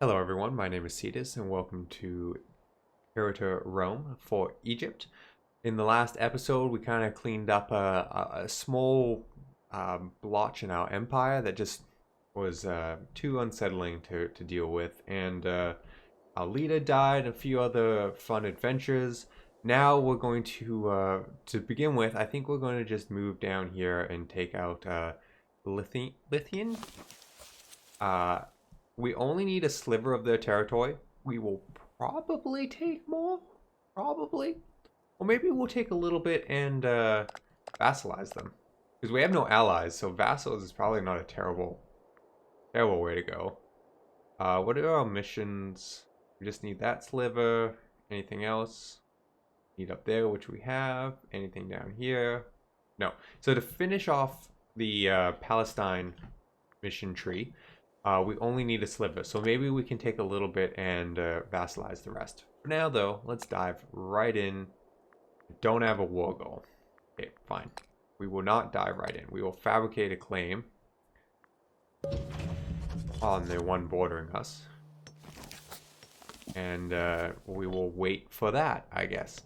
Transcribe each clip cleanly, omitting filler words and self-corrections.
Hello everyone, my name is Cetus and welcome to Imperator Rome for Egypt. In the last episode, we kind of cleaned up a small blotch in our empire that just was too unsettling to deal with, and our leader died, and a few other fun adventures. Now we're going to begin with, I think we're going to just move down here and take out Lihyan. Uh, we only need a sliver of their territory. We will probably take more. Probably. Or maybe we'll take a little bit and vassalize them. Because we have no allies, so vassals is probably not a terrible way to go. What are our missions? We just need that sliver. Anything else? Need up there, which we have. Anything down here? No. So to finish off the Palestine mission tree, we only need a sliver, so maybe we can take a little bit and vassalize the rest. For now, though, let's dive right in. Don't have a war goal. Okay, fine. We will not dive right in. We will fabricate a claim on the one bordering us. And we will wait for that, I guess.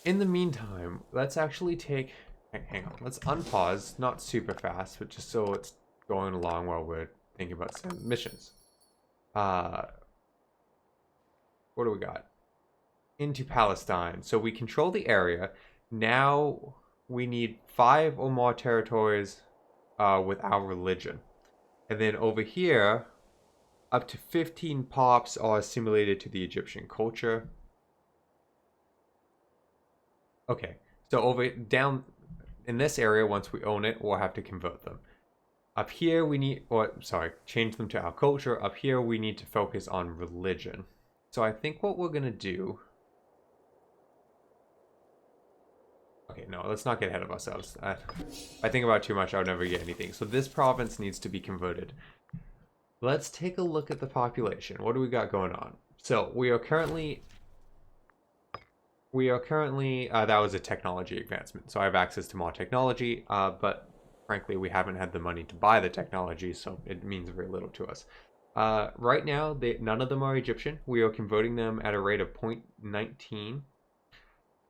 In the meantime, let's actually take... Hang on. Let's unpause. Not super fast, but just so it's going along while we're thinking about some missions. What do we got? Into Palestine. So we control the area. Now we need 5 or more territories with our religion. And then over here, up to 15 pops are assimilated to the Egyptian culture. Okay, so over down in this area, once we own it, we'll have to convert them. Up here we need, or sorry, change them to our culture. Up here we need to focus on religion. So I think what we're gonna do... Okay, no, let's not get ahead of ourselves. I think about too much, I'll never get anything. So this province needs to be converted. Let's take a look at the population. What do we got going on? So we are currently, that was a technology advancement. So I have access to more technology, but frankly, we haven't had the money to buy the technology, so it means very little to us. Right now, none of them are Egyptian. We are converting them at a rate of 0.19.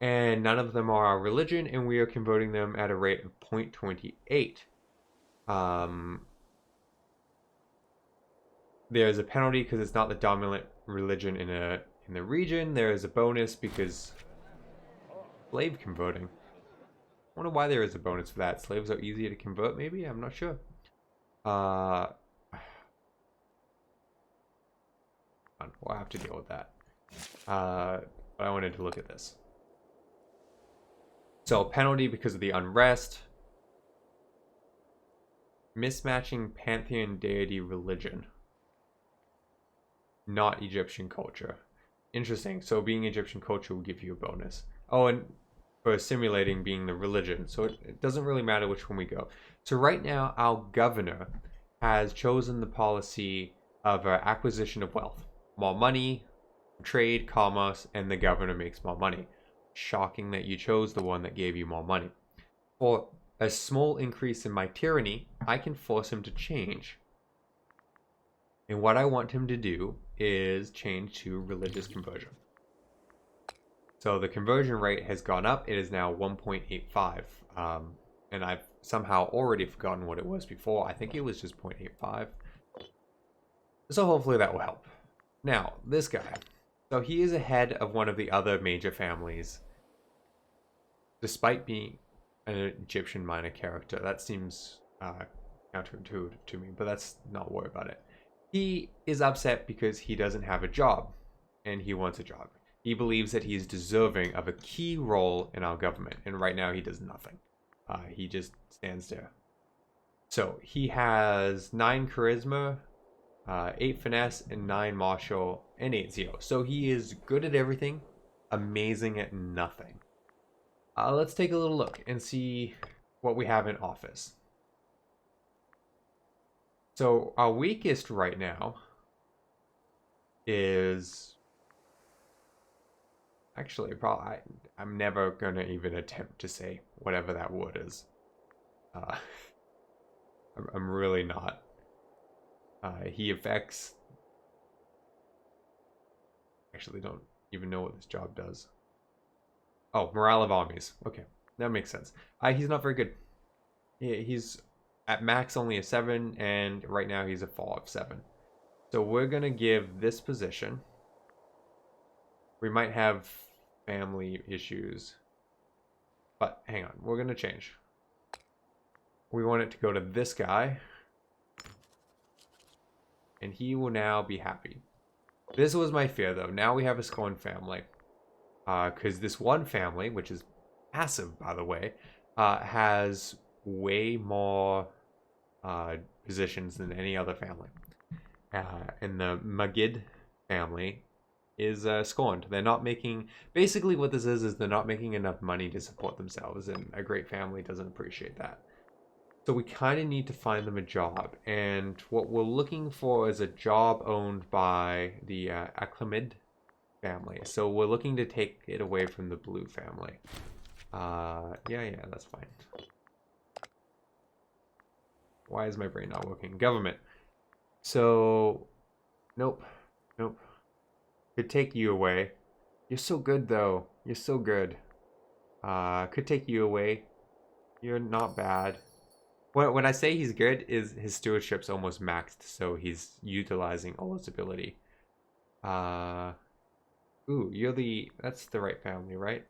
And none of them are our religion, and we are converting them at a rate of 0.28. There's a penalty because it's not the dominant religion in the region. There is a bonus because slave converting. I wonder why there is a bonus for that. Slaves are easier to convert, maybe? I'm not sure. We'll have to deal with that. But I wanted to look at this. So, penalty because of the unrest. Mismatching pantheon deity religion. Not Egyptian culture. Interesting. So, being Egyptian culture will give you a bonus. Oh, and for simulating being the religion. So it doesn't really matter which one we go. So right now, our governor has chosen the policy of acquisition of wealth. More money, trade, commerce, and the governor makes more money. Shocking that you chose the one that gave you more money. For a small increase in my tyranny, I can force him to change. And what I want him to do is change to religious conversion. So the conversion rate has gone up. It is now 1.85. And I've somehow already forgotten what it was before. I think it was just 0.85. So hopefully that will help. Now, this guy. So he is ahead of one of the other major families. Despite being an Egyptian minor character. That seems counterintuitive to me, but that's not worry about it. He is upset because he doesn't have a job. And he wants a job. He believes that he is deserving of a key role in our government. And right now he does nothing. He just stands there. So he has 9 charisma, 8 finesse, and 9 martial, and 8 zero. So he is good at everything, amazing at nothing. Let's take a little look and see what we have in office. So our weakest right now is... Actually, probably I'm never gonna even attempt to say whatever that word is. I'm really not. He affects actually don't even know what this job does. Oh, morale of armies. Okay, that makes sense. He's not very good. He's at max only a 7, and right now he's a fall of 7. So we're going to give this position. We might have family issues. But hang on, we're going to change. We want it to go to this guy. And he will now be happy. This was my fear, though. Now we have a scorned family. Because this one family, which is massive, by the way, has way more positions than any other family. And the Magid family is scorned. They're not making... Basically what this is they're not making enough money to support themselves, and a great family doesn't appreciate that. So we kind of need to find them a job, and what we're looking for is a job owned by the Aklamid family. So we're looking to take it away from the Blue family. Yeah, that's fine. Why is my brain not working? Government. So, nope. Could take you away. You're so good, though. You're so good. Could take you away. You're not bad. When I say he's good, is his stewardship's almost maxed, so he's utilizing all his ability. Ooh, that's the right family, right?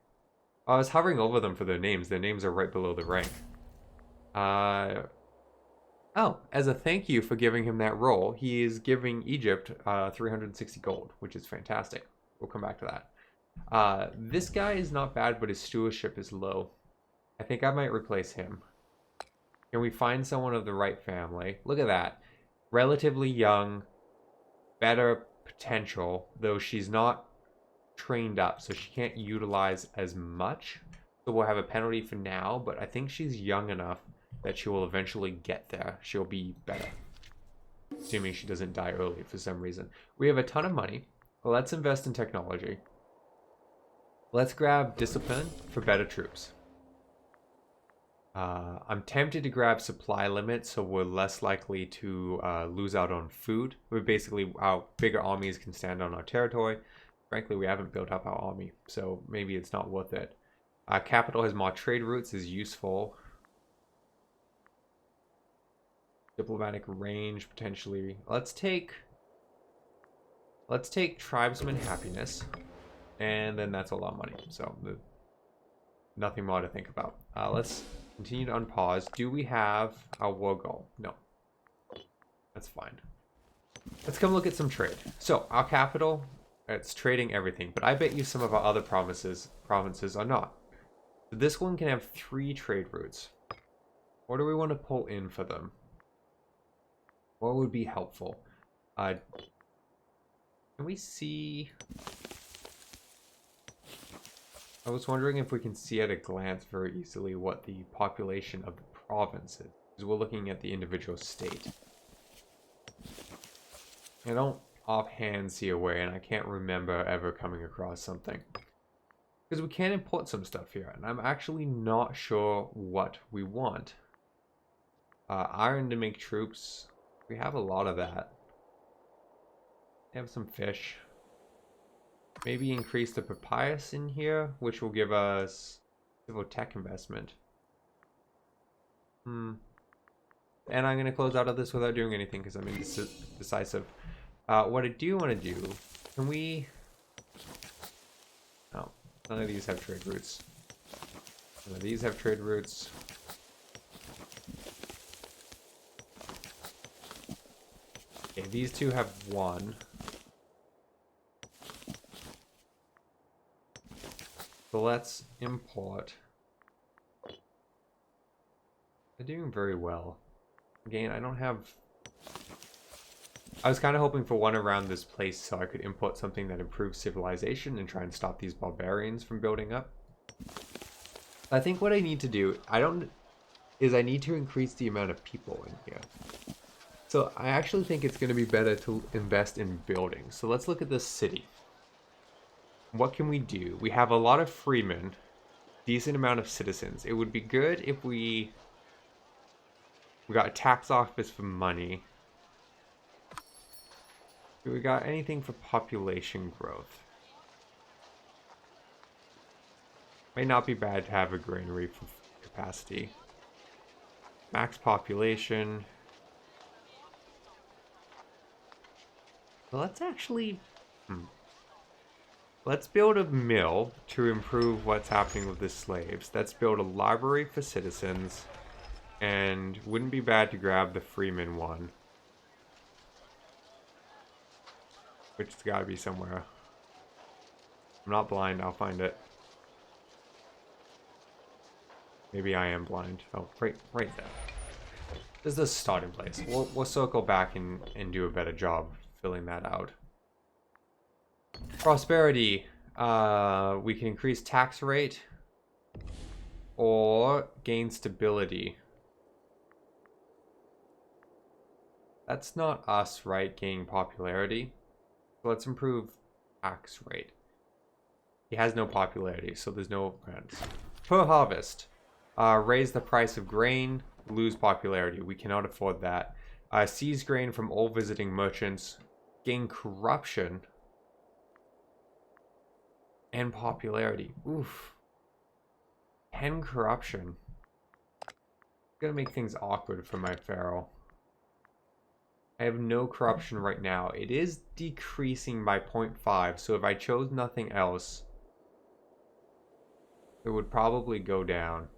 I was hovering over them for their names. Their names are right below the rank. Oh, as a thank you for giving him that role, he is giving Egypt 360 gold, which is fantastic. We'll come back to that. This guy is not bad, but his stewardship is low. I think I might replace him. Can we find someone of the right family? Look at that. Relatively young, better potential, though she's not trained up, so she can't utilize as much. So we'll have a penalty for now, but I think she's young enough that she will eventually get there. She'll be better. Assuming she doesn't die early for some reason. We have a ton of money. Let's invest in technology. Let's grab discipline for better troops. I'm tempted to grab supply limits, so we're less likely to lose out on food. We're basically, our bigger armies can stand on our territory. Frankly, we haven't built up our army, so maybe it's not worth it. Capital has more trade routes, is useful. Diplomatic range, potentially. Let's take tribesman happiness, and then that's a lot of money, so nothing more to think about. Let's continue to unpause. Do we have a war goal? No. That's fine. Let's come look at some trade. So, our capital, it's trading everything, but I bet you some of our other provinces are not. So this one can have 3 trade routes. What do we want to pull in for them? What would be helpful? Can we see... I was wondering if we can see at a glance very easily what the population of the province is. Because we're looking at the individual state. I don't offhand see a way, and I can't remember ever coming across something. Because we can import some stuff here, and I'm actually not sure what we want. Iron to make troops. We have a lot of that. We have some fish. Maybe increase the papyrus in here, which will give us civil tech investment. And I'm going to close out of this without doing anything because I'm indecisive. What I do want to do, can we... Oh, none of these have trade routes. None of these have trade routes. Okay, these two have 1. So let's import. They're doing very well. Again, I don't have... I was kind of hoping for one around this place so I could import something that improves civilization and try and stop these barbarians from building up. I think what I need to do, I need to increase the amount of people in here. So I actually think it's going to be better to invest in buildings. So let's look at this city. What can we do? We have a lot of freemen, decent amount of citizens. It would be good if we got a tax office for money. Do we got anything for population growth? May not be bad to have a granary for capacity. Max population. Well, let's actually... Let's build a mill to improve what's happening with the slaves. Let's build a library for citizens. And wouldn't be bad to grab the freeman one. Which has got to be somewhere. I'm not blind, I'll find it. Maybe I am blind. Oh, right there. This is the starting place. We'll circle back and do a better job filling that out. Prosperity. We can increase tax rate or gain stability. That's not us, right? Gaining popularity. So let's improve tax rate. He has no popularity, so there's no grants. Per harvest. Raise the price of grain. Lose popularity. We cannot afford that. Seize grain from all visiting merchants. Gain corruption. And popularity. Oof. 10 corruption. Gonna make things awkward for my pharaoh. I have no corruption right now. It is decreasing by 0.5, so if I chose nothing else, it would probably go down.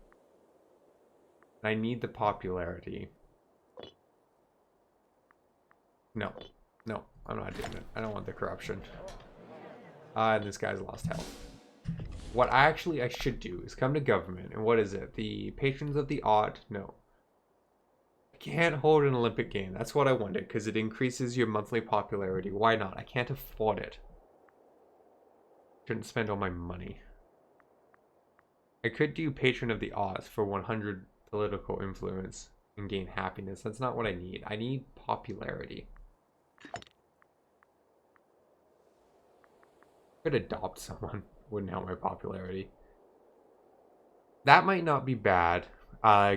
I need the popularity. No, I'm not doing it. I don't want the corruption. And this guy's lost health. What I should do is come to government, and what is it? The patrons of the art? No. I can't hold an Olympic game. That's what I wanted, because it increases your monthly popularity. Why not? I can't afford it. Shouldn't spend all my money. I could do patron of the arts for 100 political influence and gain happiness. That's not what I need. I need popularity. Could adopt someone. Wouldn't help my popularity. That might not be bad.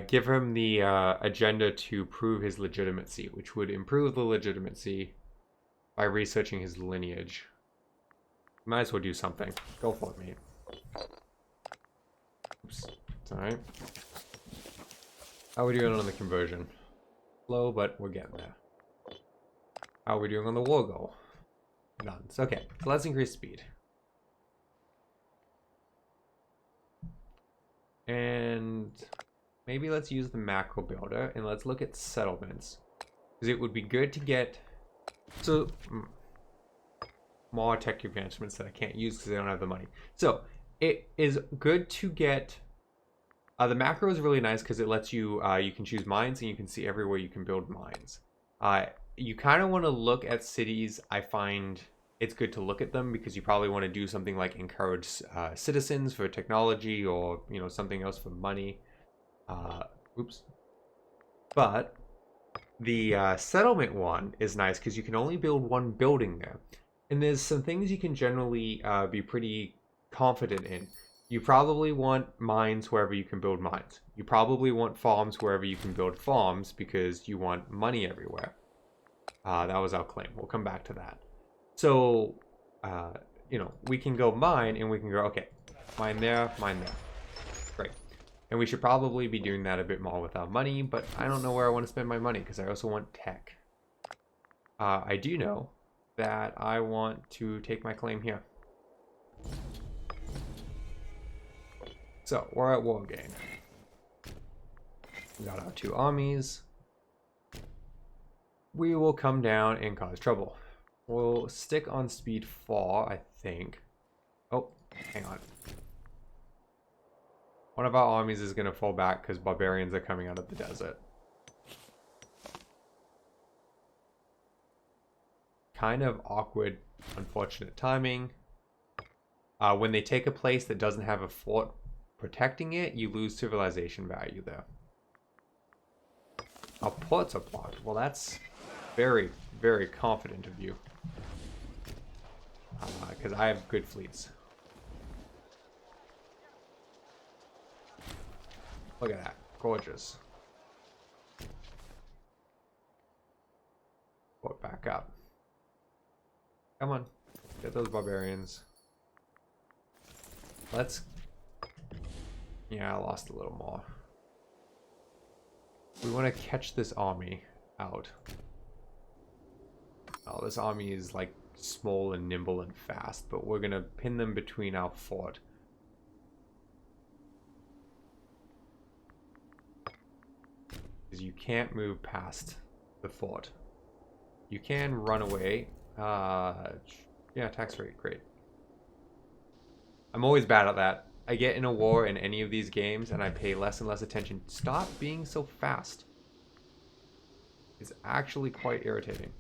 Give him the agenda to prove his legitimacy, which would improve the legitimacy by researching his lineage. Might as well do something. Go for it, mate. Oops. It's alright. How are we doing on the conversion? Slow, but we're getting there. How are we doing on the war goal? None. Okay, so let's increase speed. And maybe let's use the macro builder and let's look at settlements. Because it would be good to get more tech advancements that I can't use because I don't have the money. So it is good to get the macro is really nice because it lets you you can choose mines and you can see everywhere you can build mines. You kind of want to look at cities. I find it's good to look at them because you probably want to do something like encourage citizens for technology or something else for money. Oops. But the settlement one is nice because you can only build one building there. And there's some things you can generally be pretty confident in. You probably want mines wherever you can build mines. You probably want farms wherever you can build farms because you want money everywhere. That was our claim. We'll come back to that. So, we can go mine and we can go, okay, mine there, mine there. Great. And we should probably be doing that a bit more with our money, but I don't know where I want to spend my money because I also want tech. I do know that I want to take my claim here. So, we're at war gain. We got our 2 armies. We will come down and cause trouble. We'll stick on speed 4, I think. Oh, hang on. One of our armies is going to fall back because barbarians are coming out of the desert. Kind of awkward, unfortunate timing. When they take a place that doesn't have a fort protecting it, you lose civilization value there. Our ports are blocked. Well, that's very, very confident of you. Because I have good fleets. Look at that. Gorgeous. Port back up. Come on. Get those barbarians. Let's Yeah, I lost a little more. We want to catch this army out. Oh, this army is like small and nimble and fast, but we're going to pin them between our fort. Because you can't move past the fort. You can run away. Yeah, tax rate, great. I'm always bad at that. I get in a war in any of these games and I pay less and less attention. Stop being so fast. It's actually quite irritating.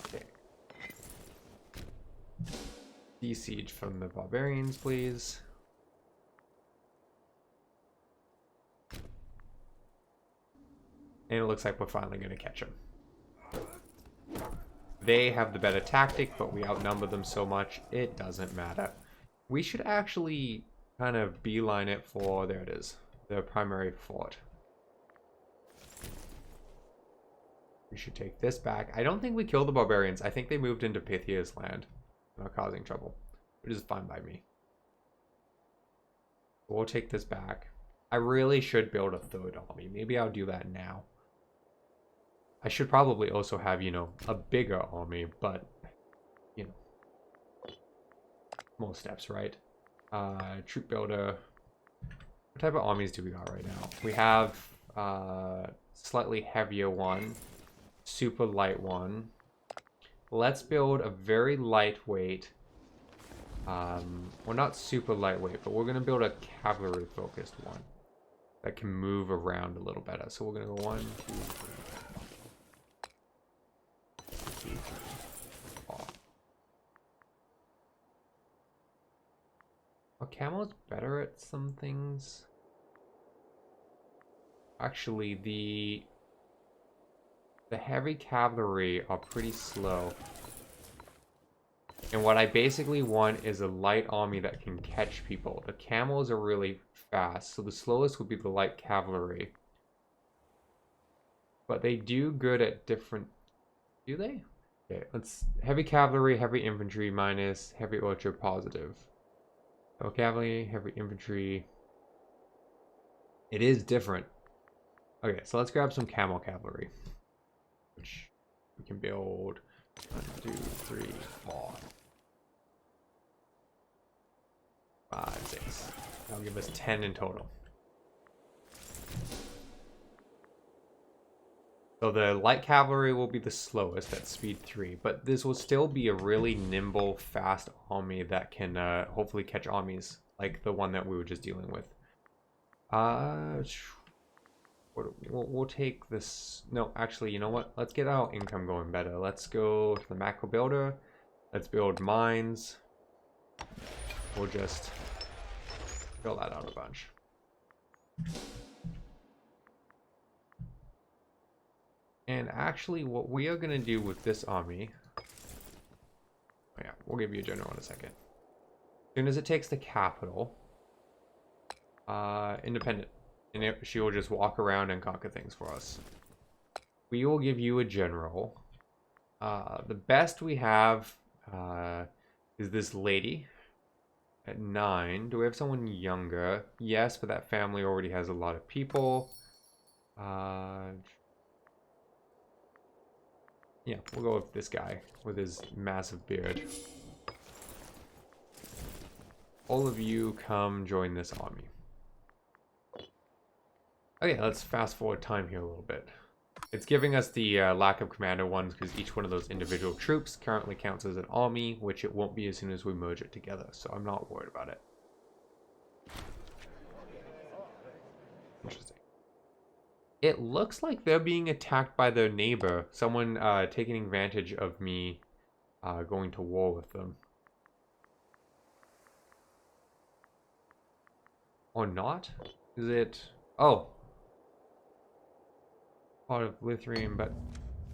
Okay. Siege from the barbarians, please. And it looks like we're finally going to catch them. They have the better tactic, but we outnumber them so much, it doesn't matter. We should actually kind of beeline it for, there it is, the primary fort. We should take this back. I don't think we killed the barbarians. I think they moved into Pythia's land and are causing trouble, which is fine by me. We'll take this back. I really should build a third army. Maybe I'll do that now. I should probably also have, you know, a bigger army, but, you know, more steps, right? Troop builder. What type of armies do we got right now? We have slightly heavier one, super light one. Let's build a very lightweight. Well, not super lightweight, but we're going to build a cavalry focused one that can move around a little better. So we're going to go 1, 2, 3. Are camos better at some things? Actually, the heavy cavalry are pretty slow. And what I basically want is a light army that can catch people. The camels are really fast, so the slowest would be the light cavalry. But they do good at different... Do they? Okay, let's... Heavy cavalry, heavy infantry minus, heavy archer positive. So cavalry, heavy infantry. It is different. Okay, so let's grab some camel cavalry. Which we can build 1, 2, 3, 4, 5, 6. That'll give us 10 in total. So the light cavalry will be the slowest at speed 3, but this will still be a really nimble, fast army that can hopefully catch armies like the one that we were just dealing with. We'll take this. No, actually, you know what? Let's get our income going better. Let's go to the macro builder. Let's build mines. We'll just fill that out a bunch. And actually, what we are going to do with this army... Oh yeah, we'll give you a general in a second. As soon as it takes the capital, independent. And she will just walk around and conquer things for us. We will give you a general. The best we have is this lady at 9. Do we have someone younger? Yes, but that family already has a lot of people. Yeah, we'll go with this guy with his massive beard. All of you come join this army. Okay, let's fast forward time here a little bit. It's giving us the lack of commander ones because each one of those individual troops currently counts as an army, which it won't be as soon as we merge it together, so I'm not worried about it. Interesting. It looks like they're being attacked by their neighbor. Someone taking advantage of me going to war with them. Or not? Is it... Oh. Part of Lihyan, but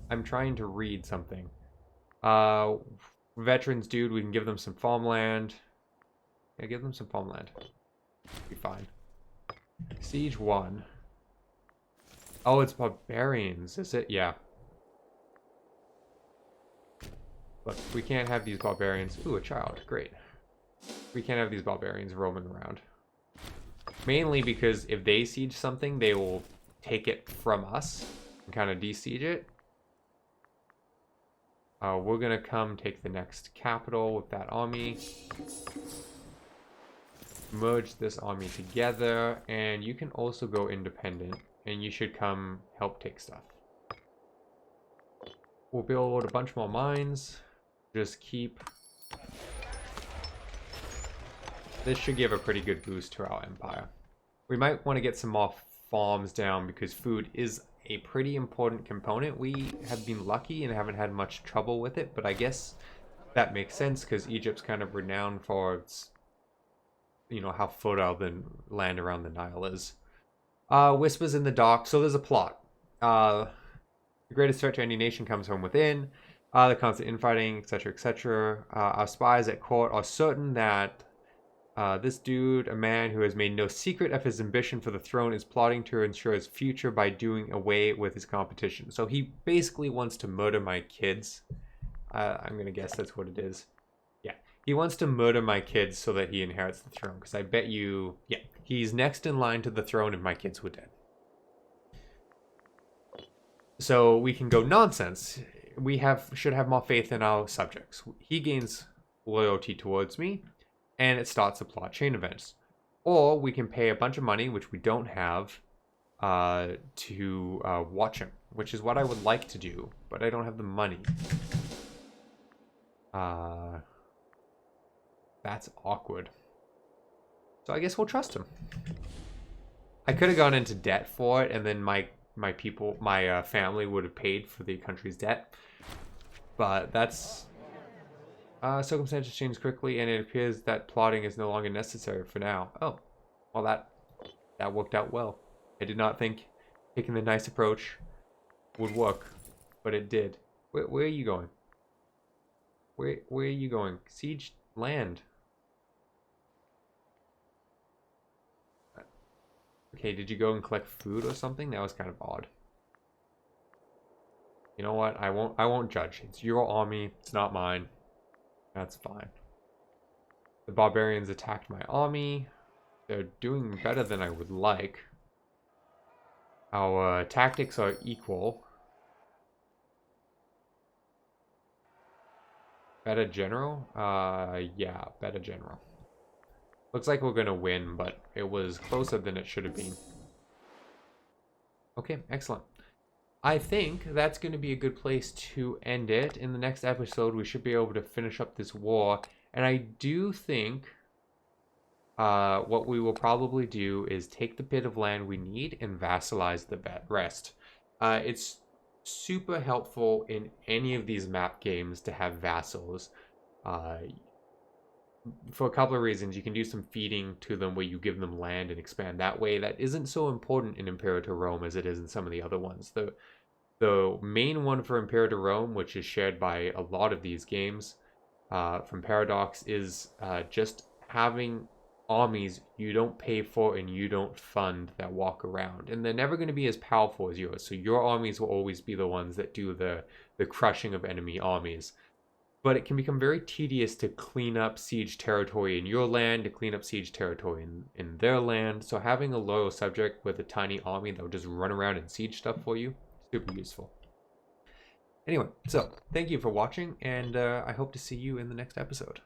I'm trying to read something. Veterans, dude, we can give them some farmland. Yeah, give them some farmland. Be fine. Siege 1. Oh, it's barbarians, is it? Yeah. Look, we can't have these barbarians. Ooh, a child. Great. We can't have these barbarians roaming around. Mainly because if they siege something, they will take it from us and kind of de-siege it. We're going to come take the next capital with that army. Merge this army together, and you can also go independent, and you should come help take stuff. We'll build a bunch more mines. Just keep... This should give a pretty good boost to our empire. We might want to get some more farms down because food is a pretty important component. We have been lucky and haven't had much trouble with it, but I guess that makes sense because Egypt's kind of renowned for its, you know, how fertile the land around the Nile is. Whispers in the dark. So there's a plot. The greatest threat to any nation comes from within. The constant infighting, etc., etc. Our spies at court are certain that this dude, a man who has made no secret of his ambition for the throne, is plotting to ensure his future by doing away with his competition. So he basically wants to murder my kids. I'm going to guess that's what it is. Yeah. He wants to murder my kids so that he inherits the throne. Because I bet you... Yeah. He's next in line to the throne if my kids were dead. So we can go nonsense. We should have more faith in our subjects. He gains loyalty towards me. And it starts a plot chain events. Or we can pay a bunch of money, which we don't have, to watch him, which is what I would like to do, but I don't have the money. That's awkward. So I guess we'll trust him. I could have gone into debt for it, and then my family would have paid for the country's debt. But that's... circumstances change quickly, and it appears that plotting is no longer necessary for now. Oh, well, that worked out well. I did not think taking the nice approach would work, but it did. Where are you going? Where are you going? Siege land. Okay, did you go and collect food or something? That was kind of odd. You know what? I won't judge. It's your army. It's not mine. That's fine. The barbarians attacked my army. They're doing better than I would like. Our tactics are equal. Better general? Yeah, better general. Looks like we're gonna win, but it was closer than it should have been. Okay, excellent. I think that's going to be a good place to end it. In the next episode, we should be able to finish up this war. And I do think what we will probably do is take the bit of land we need and vassalize the rest. It's super helpful in any of these map games to have vassals. For a couple of reasons. You can do some feeding to them where you give them land and expand that way. That isn't so important in Imperator Rome as it is in some of the other ones. The main one for Imperator Rome, which is shared by a lot of these games from Paradox, is just having armies you don't pay for and you don't fund that walk around. And they're never going to be as powerful as yours. So your armies will always be the ones that do the crushing of enemy armies. But it can become very tedious to clean up siege territory in your land, to clean up siege territory in their land. So having a loyal subject with a tiny army that will just run around and siege stuff for you, super useful. Anyway, so thank you for watching, and I hope to see you in the next episode.